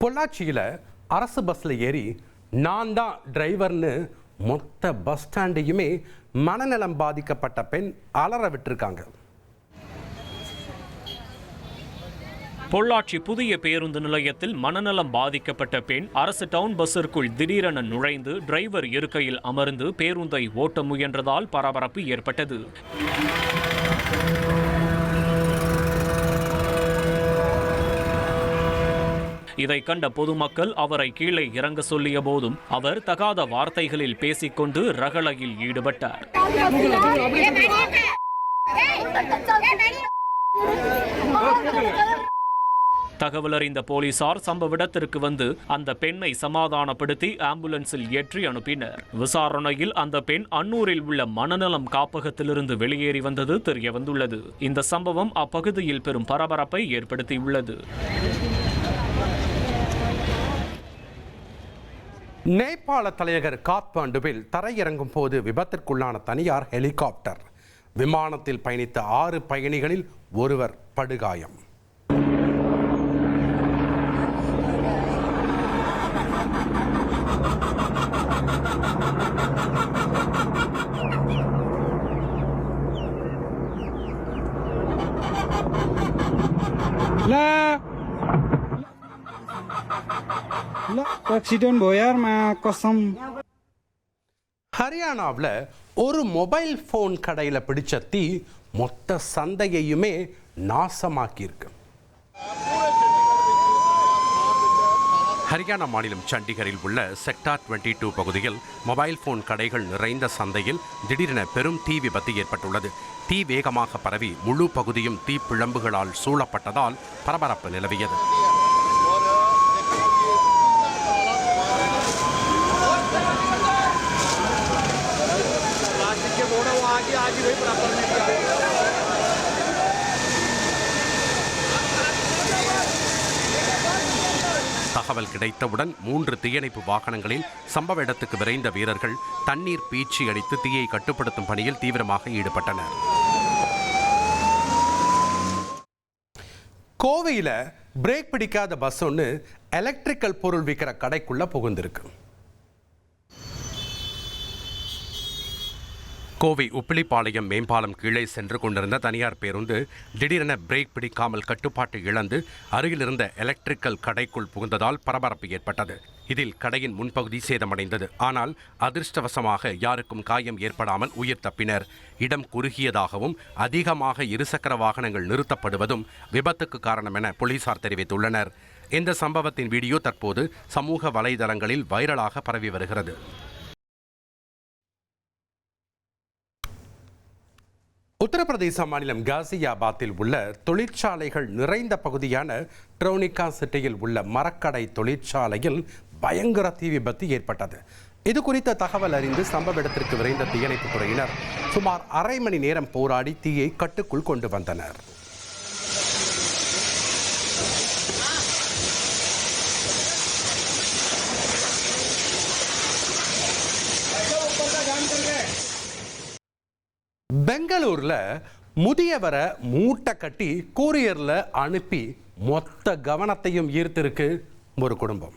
பொள்ளாச்சியில் அரசு பஸ்ஸில் ஏறி நான் தான் டிரைவர்னு மொத்த பஸ் ஸ்டாண்டையுமே மனநலம் பாதிக்கப்பட்ட பெண் அலற விட்டுருக்காங்க. பொள்ளாச்சி புதிய பேருந்து நிலையத்தில் மனநலம் பாதிக்கப்பட்ட பெண் அரசு டவுன் பஸ்ஸிற்குள் திடீரென நுழைந்து டிரைவர் இருக்கையில் அமர்ந்து பேருந்தை ஓட்ட முயன்றதால் பரபரப்பு ஏற்பட்டது. இதை கண்ட பொதுமக்கள் அவரை கீழே இறங்க சொல்லிய போதும் அவர் தகாத வார்த்தைகளில் பேசிக்கொண்டு ரகளையில் ஈடுபட்டார். தகவல் அறிந்த போலீசார் சம்பவ இடத்திற்கு வந்து அந்த பெண்ணை சமாதானப்படுத்தி ஆம்புலன்ஸில் ஏற்றி அனுப்பினர். விசாரணையில் அந்த பெண் அன்னூரில் உள்ள மனநலம் காப்பகத்திலிருந்து வெளியேறி வந்தது தெரியவந்துள்ளது. இந்த சம்பவம் அப்பகுதியில் பெரும் பரபரப்பை ஏற்படுத்தியுள்ளது. நேபாள தலைநகர் காத்மாண்டுவில் தரையிறங்கும் போது விபத்திற்குள்ளான தனியார் ஹெலிகாப்டர். விமானத்தில் பயணித்த 6 பயணிகளில் ஒருவர் படுகாயம். ஹரியானாவில் ஒரு மொபைல் போன் கடையில் பிடிச்ச தீ மொத்த சந்தையையுமே நாசமாக்கியிருக்கு. ஹரியானா மாநிலம் சண்டிகரில் உள்ள செக்டார் 22 பகுதியில் மொபைல் போன் கடைகள் நிறைந்த சந்தையில் திடீரென பெரும் தீ விபத்து ஏற்பட்டுள்ளது. தீ வேகமாக பரவி முழு பகுதியும் தீப்பிழம்புகளால் சூழப்பட்டதால் பரபரப்பு நிலவியது. தகவல் கிடைத்தவுடன் 3 தீயணைப்பு வாகனங்களில் சம்பவ இடத்துக்கு விரைந்த வீரர்கள் தண்ணீர் பீச்சி அடித்து தீயை கட்டுப்படுத்தும் பணியில் தீவிரமாக ஈடுபட்டனர். கோவையில் பிரேக் பிடிக்காத பஸ் ஒன்று எலக்ட்ரிக்கல் பொருள் விற்கிற கடைக்குள்ள புகுந்திருக்கு. கோவை உப்பிலிப்பாளையம் மேம்பாலம் கீழே சென்று கொண்டிருந்த தனியார் பேருந்து திடீரென பிரேக் பிடிக்காமல் கட்டுப்பாட்டை இழந்து அருகிலிருந்த எலக்ட்ரிக்கல் கடைக்குள் புகுந்ததால் பரபரப்பு ஏற்பட்டது. இதில் கடையின் முன்பகுதி சேதமடைந்தது. ஆனால் அதிர்ஷ்டவசமாக யாருக்கும் காயம் ஏற்படாமல் உயிர் தப்பினர். இடம் குறுகியதாகவும் அதிகமாக இருசக்கர வாகனங்கள் நிறுத்தப்படுவதும் விபத்துக்கு காரணம் என போலீசார் தெரிவித்துள்ளனர். இந்த சம்பவத்தின் வீடியோ தற்போது சமூக வலைதளங்களில் வைரலாக பரவி வருகிறது. உத்தரப்பிரதேச மாநிலம் காசியாபாத்தில் உள்ள தொழிற்சாலைகள் நிறைந்த பகுதியான ட்ரோனிகா சிட்டியில் உள்ள மரக்கடை தொழிற்சாலையில் பயங்கர தீ விபத்து ஏற்பட்டது. இது குறித்த தகவல் அறிந்து சம்பவ இடத்திற்கு விரைந்த தீயணைப்புத் துறையினர் சுமார் அரை மணி நேரம் போராடி தீயை கட்டுக்குள் கொண்டு வந்தனர். பெங்களூர்ல முதியவரை மூட்டை கட்டி கூரியர்ல அனுப்பி மொத்த கவனத்தையும் ஈர்த்திருக்கு ஒரு குடும்பம்.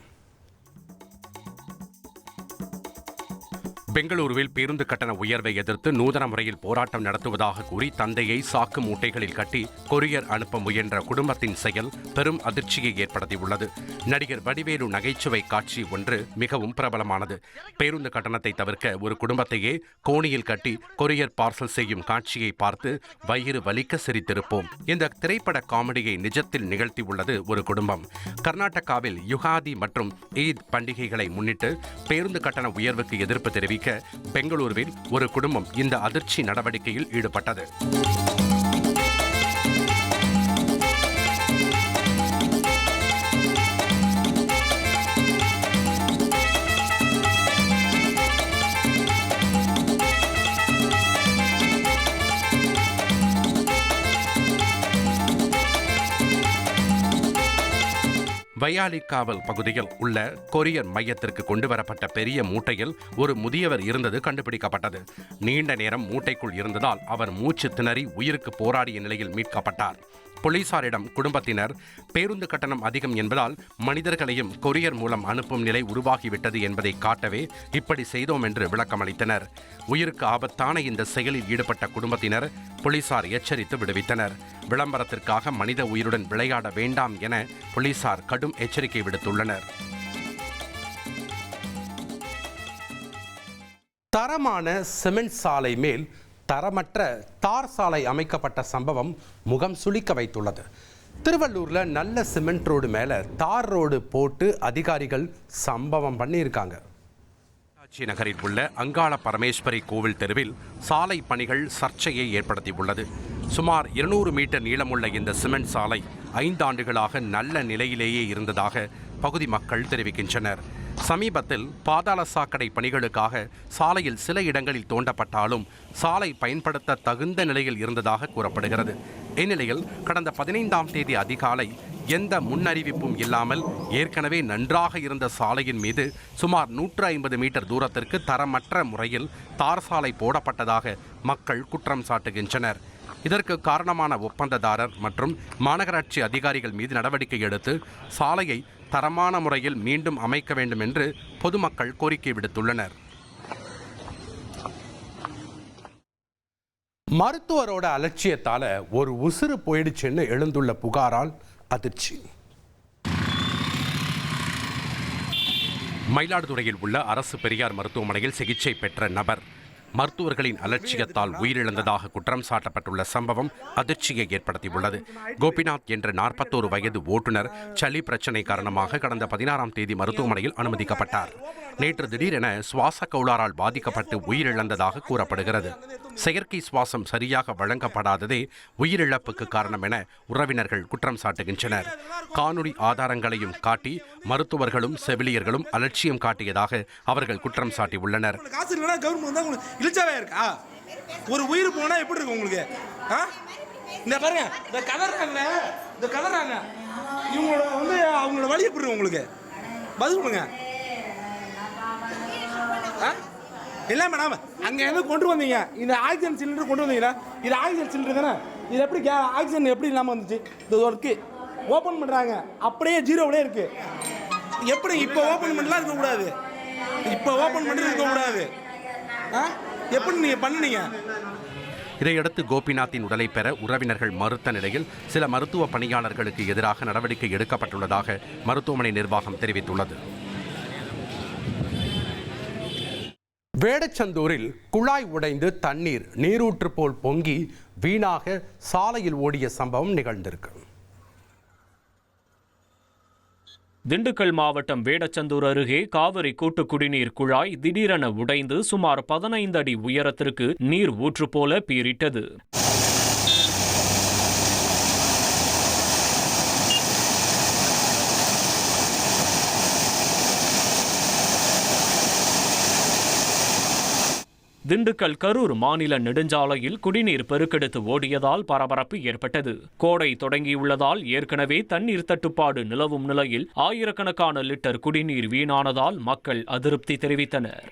பெங்களூருவில் பேருந்து கட்டண உயர்வை எதிர்த்து நூதன முறையில் போராட்டம் நடத்துவதாக கூறி தந்தையை சாக்கு மூட்டைகளில் கட்டி கொரியர் அனுப்ப முயன்ற குடும்பத்தின் செயல் பெரும் அதிர்ச்சியை ஏற்படுத்தியுள்ளது. நடிகர் வடிவேலு நகைச்சுவை காட்சி ஒன்று மிகவும் பிரபலமானது. பேருந்து கட்டணத்தை தவிர்க்க ஒரு குடும்பத்தையே கோணியில் கட்டி கொரியர் பார்சல் செய்யும் காட்சியை பார்த்து வயிறு வலிக்க சிரித்திருப்போம். இந்த திரைப்பட காமெடியை நிஜத்தில் நிகழ்த்தியுள்ளது ஒரு குடும்பம். கர்நாடகாவில் யுகாதி மற்றும் ஈத் பண்டிகைகளை முன்னிட்டு பேருந்து கட்டண உயர்வுக்கு எதிர்ப்பு தெரிவிக்க பெங்களூருவில் ஒரு குடும்பம் இந்த அதிர்ச்சி நடவடிக்கையில் ஈடுபட்டது. வயாலிக்காவல் பகுதியில் உள்ள கொரியர் மையத்திற்கு கொண்டுவரப்பட்ட பெரிய மூட்டையில் ஒரு முதியவர் இருந்தது கண்டுபிடிக்கப்பட்டது. நீண்ட நேரம் மூட்டைக்குள் இருந்ததால் அவர் மூச்சு திணறி உயிருக்கு போராடிய நிலையில் மீட்கப்பட்டார். போலீசாரிடம் குடும்பத்தினர் பேருந்து கட்டணம் அதிகம் என்பதால் மனிதர்களையும் கொரியர் மூலம் அனுப்பும் நிலை உருவாகிவிட்டது என்பதை காட்டவே இப்படி செய்தோம் என்று விளக்கமளித்தனர். உயிருக்கு ஆபத்தான இந்த செயலில் ஈடுபட்ட குடும்பத்தினர் போலீசார் எச்சரித்து விடுவித்தனர். விளம்பரத்திற்காக மனித உயிருடன் விளையாட வேண்டாம் என போலீசார் கடும் எச்சரிக்கை விடுத்துள்ளனர். தரமான சிமெண்ட் சாலை மேல் தரமற்ற தார் சாலை அமைக்கப்பட்ட சம்பவம் முகம் சுளிக்க வைத்துள்ளது. திருவள்ளூர்ல நல்ல சிமெண்ட் ரோடு மேல தார் ரோடு போட்டு அதிகாரிகள் சம்பவம் பண்ணியிருக்காங்க. நகரில் உள்ள அங்காள பரமேஸ்வரி கோவில் தெருவில் சாலை பணிகள் சர்ச்சையை ஏற்படுத்தியுள்ளது. சுமார் 200 மீட்டர் நீளமுள்ள இந்த சிமெண்ட் சாலை 5 ஆண்டுகளாக நல்ல நிலையிலேயே இருந்ததாக பகுதி மக்கள் தெரிவிக்கின்றனர். சமீபத்தில் பாதாள சாக்கடை பணிகளுக்காக சாலையில் சில இடங்களில் தோண்டப்பட்டாலும் சாலை பயன்படுத்த தகுந்த நிலையில் இருந்ததாக கூறப்படுகிறது. இந்நிலையில் கடந்த 15ஆம் தேதி அதிகாலை எந்த முன்னறிவிப்பும் இல்லாமல் ஏற்கனவே நன்றாக இருந்த சாலையின் மீது சுமார் 150 மீட்டர் தூரத்திற்கு தரமற்ற முறையில் தார் சாலை போடப்பட்டதாக மக்கள் குற்றம் சாட்டுகின்றனர். இதற்கு காரணமான ஒப்பந்ததாரர் மற்றும் மாநகராட்சி அதிகாரிகள் மீது நடவடிக்கை எடுத்து சாலையை தரமான முறையில் மீண்டும் அமைக்க வேண்டும் என்று பொதுமக்கள் கோரிக்கை விடுத்துள்ளனர். மருத்துவரோட அலட்சியத்தால ஒரு உசுறு போயிடுச்சுன்னு எழுந்துள்ள புகாரால் அதிர்ச்சி. மயிலாடுதுறையில் உள்ள அரசு பெரியார் மருத்துவமனையில் சிகிச்சை பெற்ற நபர் மருத்துவர்களின் அலட்சியத்தால் உயிரிழந்ததாக குற்றம் சாட்டப்பட்டுள்ள சம்பவம் அதிர்ச்சியை ஏற்படுத்தியுள்ளது. கோபிநாத் என்ற 41 வயது ஓட்டுநர் சளி பிரச்சனை காரணமாக கடந்த 16ஆம் தேதி மருத்துவமனையில் அனுமதிக்கப்பட்டார். நேற்று திடீரென சுவாச கோளாறால் பாதிக்கப்பட்டு உயிரிழந்ததாக கூறப்படுகிறது. செயற்கை சுவாசம் சரியாக வழங்கப்படாததே உயிரிழப்புக்கு காரணம் என உறவினர்கள் குற்றம் சாட்டுகின்றனர். காணொலி ஆதாரங்களையும் காட்டி மருத்துவர்களும் செவிலியர்களும் அலட்சியம் காட்டியதாக அவர்கள் குற்றம் சாட்டியுள்ளனர். இழுச்சாவே இருக்கா? ஒரு உயிர் போனா எப்படி இருக்கும் உங்களுக்கு? இந்த பாருங்க, இந்த கதறாங்க இவங்களோட அவங்களோட வழி எப்படி இருக்கும் உங்களுக்கு? பதில் கொடுங்க. இல்லை மேடம், அங்கே எங்கே கொண்டு வந்தீங்க? இந்த ஆக்சிஜன் சிலிண்டர் கொண்டு வந்தீங்களா? இது ஆக்சிஜன் சிலிண்டர் தானே? இது எப்படி ஆக்சிஜன் எப்படி இல்லாமல் வந்துச்சு? இந்த ஒர்க்கு ஓப்பன் பண்ணுறாங்க, அப்படியே ஜீரோவிலே இருக்கு. எப்படி இப்போ ஓப்பன் பண்ணலாம் இருக்கக்கூடாது? இப்போ ஓப்பன் பண்ணி இருக்கக்கூடாது. எப்படி நீங்க பண்ணீங்க? இதையடுத்து கோபிநாத்தின் உடலை பெற உறவினர்கள் மறுத்த நிலையில் சில மருத்துவ பணியாளர்களுக்கு எதிராக நடவடிக்கை எடுக்கப்பட்டுள்ளதாக மருத்துவமனை நிர்வாகம் தெரிவித்துள்ளது. வேடச்சந்தூரில் குழாய் உடைந்து தண்ணீர் நீரூற்று போல் பொங்கி வீணாக சாலையில் ஓடிய சம்பவம் நிகழ்ந்திருக்கு. திண்டுக்கல் மாவட்டம் வேடச்சந்தூர் அருகே காவிரி கூட்டு குடிநீர் குழாய் திடீரென உடைந்து சுமார் 15 அடி உயரத்திற்கு நீர் ஊற்று போல பீரிட்டது. திண்டுக்கல் கரூர் மாநில நெடுஞ்சாலையில் குடிநீர் பெருக்கெடுத்து ஓடியதால் பரபரப்பு ஏற்பட்டது. கோடை தொடங்கியுள்ளதால் ஏற்கனவே தண்ணீர் தட்டுப்பாடு நிலவும் நிலையில் ஆயிரக்கணக்கான லிட்டர் குடிநீர் வீணானதால் மக்கள் அதிருப்தி தெரிவித்தனர்.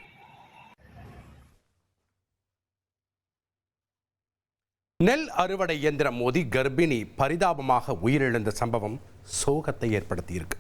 நெல் அறுவடை இயந்திரம் மோதி கர்ப்பிணி பரிதாபமாக உயிரிழந்த சம்பவம் சோகத்தை ஏற்படுத்தியிருக்கு.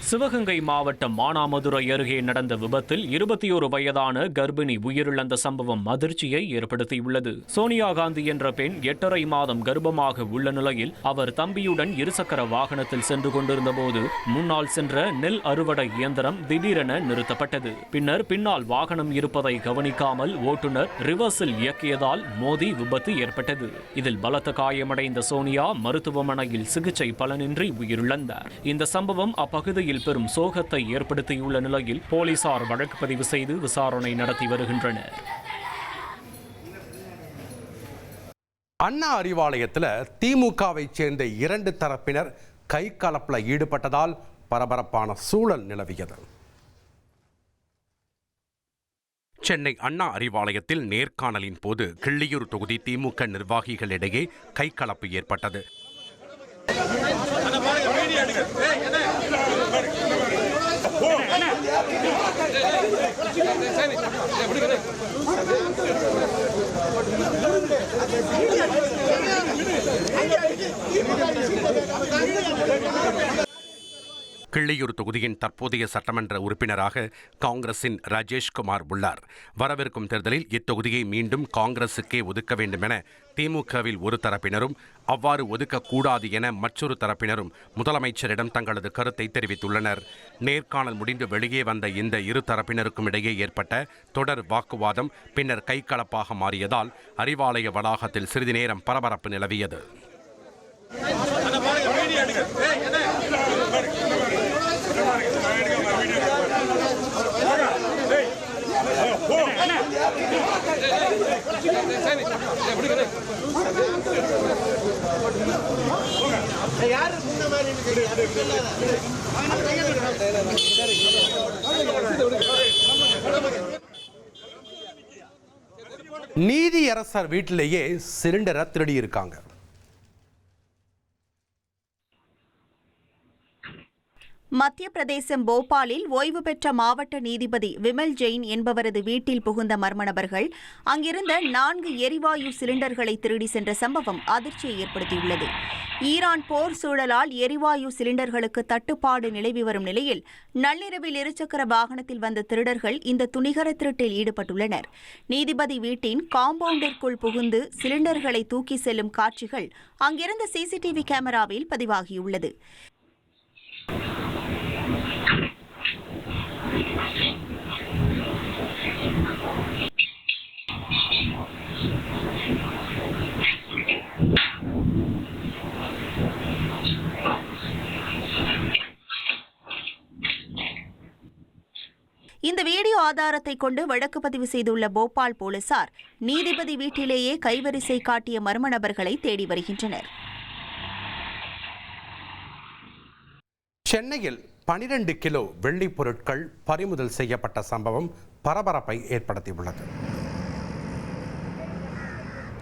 சிவகங்கை மாவட்டம் மானாமதுரை அருகே நடந்த விபத்தில் 21 வயதான கர்ப்பிணி உயிரிழந்த சம்பவம் அதிர்ச்சியை ஏற்படுத்தியுள்ளது. சோனியா காந்தி என்ற பெண் 8.5 மாதம் கர்ப்பமாக உள்ள நிலையில் அவர் தம்பியுடன் இருசக்கர வாகனத்தில் சென்று கொண்டிருந்த போது முன்னால் சென்ற நெல் அறுவடை இயந்திரம் திடீரென நிறுத்தப்பட்டது. பின்னர் பின்னால் வாகனம் இருப்பதை கவனிக்காமல் ஓட்டுநர் ரிவர்ஸில் இயக்கியதால் மோதி விபத்து ஏற்பட்டது. இதில் பலத்த காயமடைந்த சோனியா மருத்துவமனையில் சிகிச்சை பலனின்றி உயிரிழந்தார். இந்த சம்பவம் அப்பகுதியில் பெரும் சோகத்தை ஏற்படுத்தியுள்ள நிலையில் போலீசார் வழக்கு பதிவு செய்து விசாரணை நடத்தி வருகின்றனர். அண்ணா அறிவாலயத்தில் திமுகவை சேர்ந்த 2 தரப்பினர் கை கலப்பில் ஈடுபட்டதால் பரபரப்பான சூழல் நிலவியது. சென்னை அண்ணா அறிவாலயத்தில் நேர்காணலின் போது கிள்ளியூர் தொகுதி திமுக நிர்வாகிகளிடையே கைகலப்பு ஏற்பட்டது. கிள்ளியூர் தொகுதியின் தற்போதைய சட்டமன்ற உறுப்பினராக காங்கிரசின் ராஜேஷ்குமார் உள்ளார். வரவிருக்கும் தேர்தலில் இத்தொகுதியை மீண்டும் காங்கிரசுக்கே ஒதுக்க வேண்டும் என திமுகவில் ஒரு தரப்பினரும், அவ்வாறு ஒதுக்கக்கூடாது என மற்றொரு தரப்பினரும் முதலமைச்சரிடம் தங்களது கருத்தை தெரிவித்துள்ளனர். நேர்காணல் முடிந்து வெளியே வந்த இந்த இரு தரப்பினருக்கும் இடையே ஏற்பட்ட தொடர் வாக்குவாதம் பின்னர் கைகலப்பாக மாறியதால் அறிவாலய வளாகத்தில் சிறிது நேரம் பரபரப்பு நிலவியது. நீதியரசர் வீட்டிலேயே சிலிண்டரை திருடி இருக்காங்க. மத்திய பிரதேசம் போபாலில் ஓய்வு பெற்ற மாவட்ட நீதிபதி விமல் ஜெயின் என்பவரது வீட்டில் புகுந்த மர்ம நபர்கள் அங்கிருந்த 4 எரிவாயு சிலிண்டர்களை திருடி சென்ற சம்பவம் அதிர்ச்சியை ஏற்படுத்தியுள்ளது. ஈரான் போர் சூழலால் எரிவாயு சிலிண்டர்களுக்கு தட்டுப்பாடு நிலவி வரும் நிலையில் நள்ளிரவில் இருசக்கர வாகனத்தில் வந்த திருடர்கள் இந்த துணிகர திருட்டில் ஈடுபட்டுள்ளனர். நீதிபதி வீட்டின் காம்பவுண்டிற்குள் புகுந்து சிலிண்டர்களை தூக்கி செல்லும் காட்சிகள் அங்கிருந்த சிசிடிவி கேமராவில் பதிவாகியுள்ளது. இந்த வீடியோ ஆதாரத்தை கொண்டு வழக்கு பதிவு செய்துள்ள போபால் போலீசார் நீதிபதி வீட்டிலேயே கைவரிசை காட்டிய மர்ம நபர்களை தேடி வருகின்றனர். சென்னையில் 12 கிலோ வெள்ளி பொருட்கள் பறிமுதல் செய்யப்பட்ட சம்பவம் பரபரப்பை ஏற்படுத்தியுள்ளது.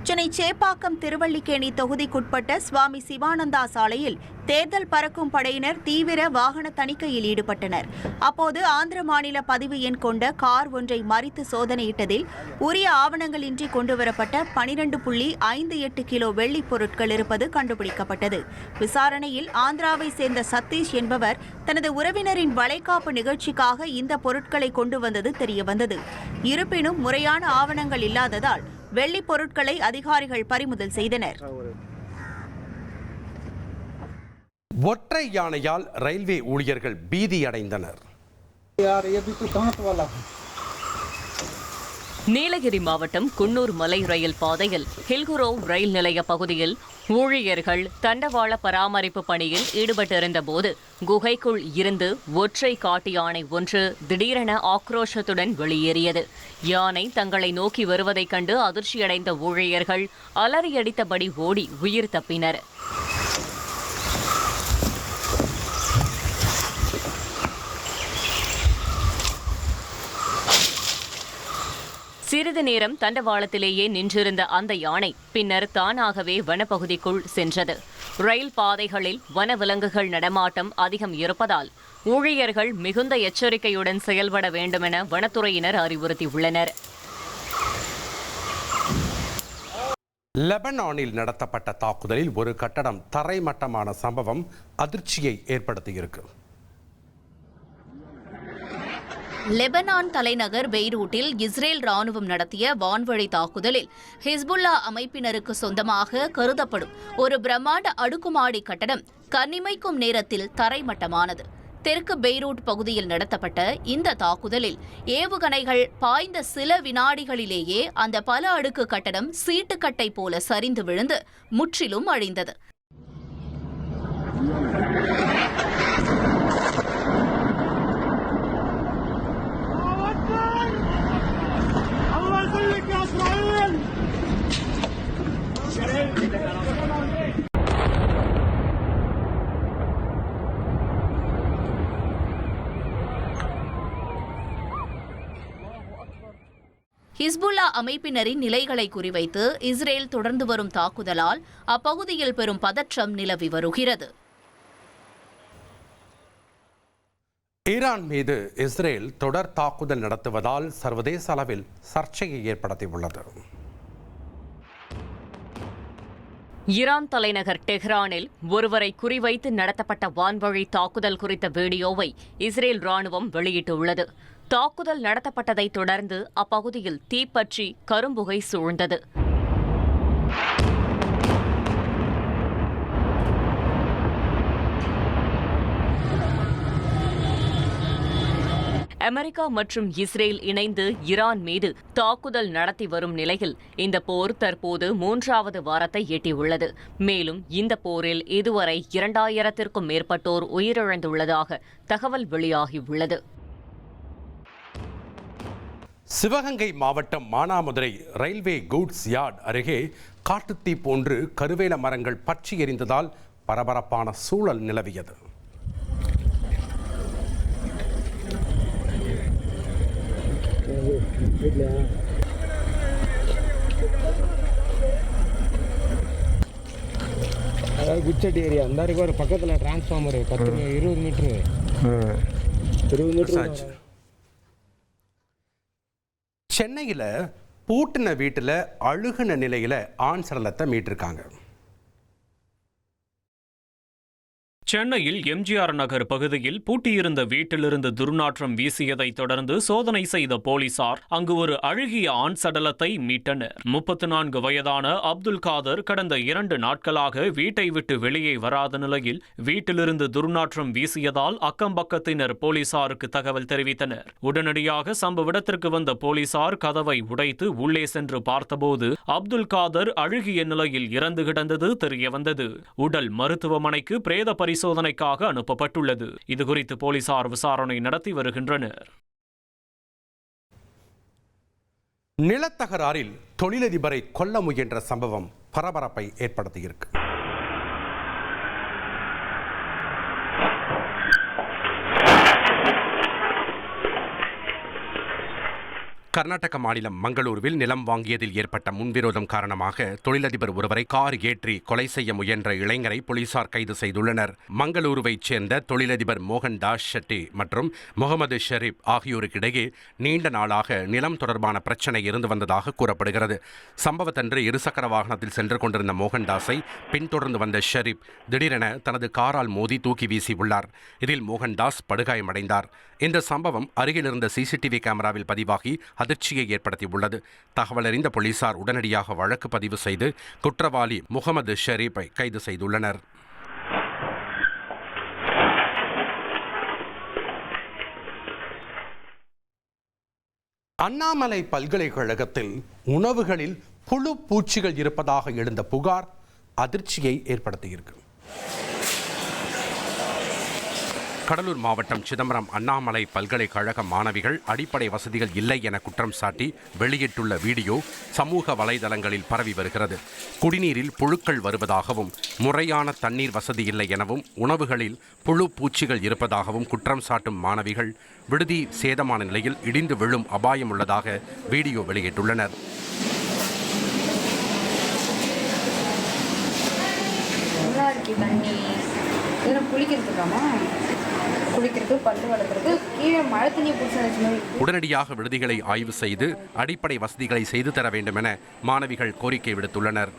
சென்னை சேப்பாக்கம் திருவல்லிக்கேணி தொகுதிக்குட்பட்ட சுவாமி சிவானந்தா சாலையில் தேர்தல் பறக்கும் படையினர் தீவிர வாகன தணிக்கையில் ஈடுபட்டனர். அப்போது ஆந்திர மாநில பதிவு எண் கொண்ட கார் ஒன்றை மறித்து சோதனையிட்டதில் உரிய ஆவணங்களின்றி கொண்டுவரப்பட்ட 12.58 கிலோ வெள்ளி பொருட்கள் இருப்பது கண்டுபிடிக்கப்பட்டது. விசாரணையில் ஆந்திராவை சேர்ந்த சதீஷ் என்பவர் தனது உறவினரின் வளைகாப்பு நிகழ்ச்சிக்காக இந்த பொருட்களை கொண்டு வந்தது தெரியவந்தது. இருப்பினும் முறையான ஆவணங்கள் இல்லாததால் வெள்ளி பொருட்களை அதிகாரிகள் பறிமுதல் செய்தனர். ஒற்றை யானையால் ரயில்வே ஊழியர்கள் பீதியடைந்தனர். நீலகிரி மாவட்டம் குன்னூர் மலை ரயில் பாதையில் ஹில்குரோவ் ரயில் நிலைய பகுதியில் ஊழியர்கள் தண்டவாள பராமரிப்பு பணியில் ஈடுபட்டிருந்த போது குகைக்குள் இருந்து ஒற்றை காட்டு யானை ஒன்று திடீரென ஆக்ரோஷத்துடன் வெளியேறியது. யானை தங்களை நோக்கி வருவதைக் கண்டு அதிர்ச்சியடைந்த ஊழியர்கள் அலறியடித்தபடி ஓடி உயிர் தப்பினர். சிறிது நேரம் தண்டவாளத்திலேயே நின்றிருந்த அந்த யானை பின்னர் தானாகவே வனப்பகுதிக்குள் சென்றது. ரயில் பாதைகளில் வனவிலங்குகள் நடமாட்டம் அதிகம் இருப்பதால் ஊழியர்கள் மிகுந்த எச்சரிக்கையுடன் செயல்பட வேண்டுமென வனத்துறையினர் அறிவுறுத்தியுள்ளனர். லெபனானில் நடத்தப்பட்ட தாக்குதலில் ஒரு கட்டடம் தரைமட்டமான சம்பவம் அதிர்ச்சியை ஏற்படுத்தியிருக்கு. லெபனான் தலைநகர் பெய்ரூட்டில் இஸ்ரேல் ராணுவம் நடத்திய வான்வழி தாக்குதலில் ஹிஸ்புல்லா அமைப்பினருக்கு சொந்தமாக கருதப்படும் ஒரு பிரம்மாண்ட அடுக்குமாடி கட்டடம் கண்ணிமைக்கும் நேரத்தில் தரைமட்டமானது. தெற்கு பெய்ரூட் பகுதியில் நடத்தப்பட்ட இந்த தாக்குதலில் ஏவுகணைகள் பாய்ந்த சில வினாடிகளிலேயே அந்த பல அடுக்கு கட்டடம் சீட்டுக்கட்டை போல சரிந்து விழுந்து முற்றிலும் அழிந்தது. ஹிஸ்புல்லா அமைப்பினரின் நிலைகளை குறிவைத்து இஸ்ரேல் தொடர்ந்து வரும் தாக்குதலால் அப்பகுதியில் பெரும் பதற்றம் நிலவி வருகிறது. ஈரான் மீது இஸ்ரேல் தொடர் தாக்குதல் நடத்துவதால் சர்வதேச அளவில் சர்ச்சையை ஏற்படுத்தியுள்ளது. ஈரான் தலைநகர் டெஹ்ரானில் ஒருவரை குறிவைத்து நடத்தப்பட்ட வான்வழி தாக்குதல் குறித்த வீடியோவை இஸ்ரேல் ராணுவம் வெளியிட்டுள்ளது. தாக்குதல் நடத்தப்பட்டதைத் தொடர்ந்து அப்பகுதியில் தீப்பற்றி கரும்புகை சூழ்ந்தது. அமெரிக்கா மற்றும் இஸ்ரேல் இணைந்து ஈரான் மீது தாக்குதல் நடத்தி வரும் நிலையில் இந்த போர் தற்போது 3வது வாரத்தை எட்டியுள்ளது. மேலும் இந்த போரில் இதுவரை 2000த்திற்கும் மேற்பட்டோர் உயிரிழந்துள்ளதாக தகவல் வெளியாகியுள்ளது. சிவகங்கை மாவட்டம் மானாமதுரை ரயில்வே கூட்ஸ் யார்ட் அருகே காட்டுத்தீ போன்று கருவேல மரங்கள் பற்றி எரிந்ததால் பரபரப்பான சூழல் நிலவியது. அதாவது குச்சட்டி ஏரியா அந்த ஒரு பக்கத்தில் டிரான்ஸ்ஃபார்மர் 20 மீட்டரு சென்னையில் பூட்டின வீட்டில் அழுகுன நிலையில் ஆண் சடலத்தை மீட்டிருக்காங்க. சென்னையில் எம்ஜிஆர் நகர் பகுதியில் பூட்டியிருந்த வீட்டிலிருந்து துர்நாற்றம் வீசியதைத் தொடர்ந்து சோதனை செய்த போலீசார் அங்கு ஒரு அழுகிய ஆண் சடலத்தை மீட்டனர். 34 வயதான அப்துல் காதர் கடந்த 2 நாட்களாக வீட்டை விட்டு வெளியே வராத நிலையில் வீட்டிலிருந்து துர்நாற்றம் வீசியதால் அக்கம்பக்கத்தினர் போலீசாருக்கு தகவல் தெரிவித்தனர். உடனடியாக சம்பவ இடத்திற்கு வந்த போலீசார் கதவை உடைத்து உள்ளே சென்று பார்த்தபோது அப்துல் காதர் அழுகிய நிலையில் இறந்து கிடந்தது தெரியவந்தது. உடல் மருத்துவமனைக்கு பிரேத பரிசோதனைக்காக அனுப்பப்பட்டுள்ளது. இதுகுறித்து போலீசார் விசாரணை நடத்தி வருகின்றனர். நிலத்தகராறில் தொழிலதிபரை கொல்ல முயன்ற சம்பவம் பரபரப்பை ஏற்படுத்தியிருக்கு. கர்நாடக மாநிலம் மங்களூருவில் நிலம் வாங்கியதில் ஏற்பட்ட முன்விரோதம் காரணமாக தொழிலதிபர் ஒருவரை கார் ஏற்றி கொலை செய்ய முயன்ற இளைஞரை போலீசார் கைது செய்துள்ளனர். மங்களூருவைச் சேர்ந்த தொழிலதிபர் மோகன் தாஸ் ஷெட்டி மற்றும் முகமது ஷெரீப் ஆகியோருக்கிடையே நீண்ட நாளாக நிலம் தொடர்பான பிரச்சினை இருந்து வந்ததாக கூறப்படுகிறது. சம்பவத்தன்று இருசக்கர வாகனத்தில் சென்று கொண்டிருந்த மோகன்தாஸை பின்தொடர்ந்து வந்த ஷெரீப் திடீரென தனது காரால் மோதி தூக்கி வீசியுள்ளார். இதில் மோகன்தாஸ் படுகாயமடைந்தார். இந்த சம்பவம் அருகில் இருந்த சிசிடிவி கேமராவில் பதிவாகி அதிர்ச்சியை ஏற்படுத்தியுள்ளது. தகவல் அறிந்த போலீசார் உடனடியாக வழக்கு பதிவு செய்து குற்றவாளி முகமது ஷெரீப்பை கைது செய்துள்ளனர். அண்ணாமலை பல்கலைக்கழகத்தில் உணவுகளில் புழு பூச்சிகள் இருப்பதாக எழுந்த புகார் அதிர்ச்சியை ஏற்படுத்தியிருக்கு. கடலூர் மாவட்டம் சிதம்பரம் அண்ணாமலை பல்கலைக்கழக மாணவிகள் அடிப்படை வசதிகள் இல்லை என குற்றம் சாட்டி வெளியிட்டுள்ள வீடியோ சமூக வலைதளங்களில் பரவி வருகிறது. குடிநீரில் புழுக்கள் வருவதாகவும் முறையான தண்ணீர் வசதி இல்லை எனவும் உணவுகளில் புழு பூச்சிகள் இருப்பதாகவும் குற்றம் சாட்டும் மாணவிகள் விடுதி சேதமான நிலையில் இடிந்து விழும் அபாயம் உள்ளதாக வீடியோ வெளியிட்டுள்ளனர். உடனடியாக விடுதிகளை ஆய்வு செய்து அடிப்படை வசதிகளை செய்து தர வேண்டும் என மாணவிகள் கோரிக்கை விடுத்துள்ளனர்.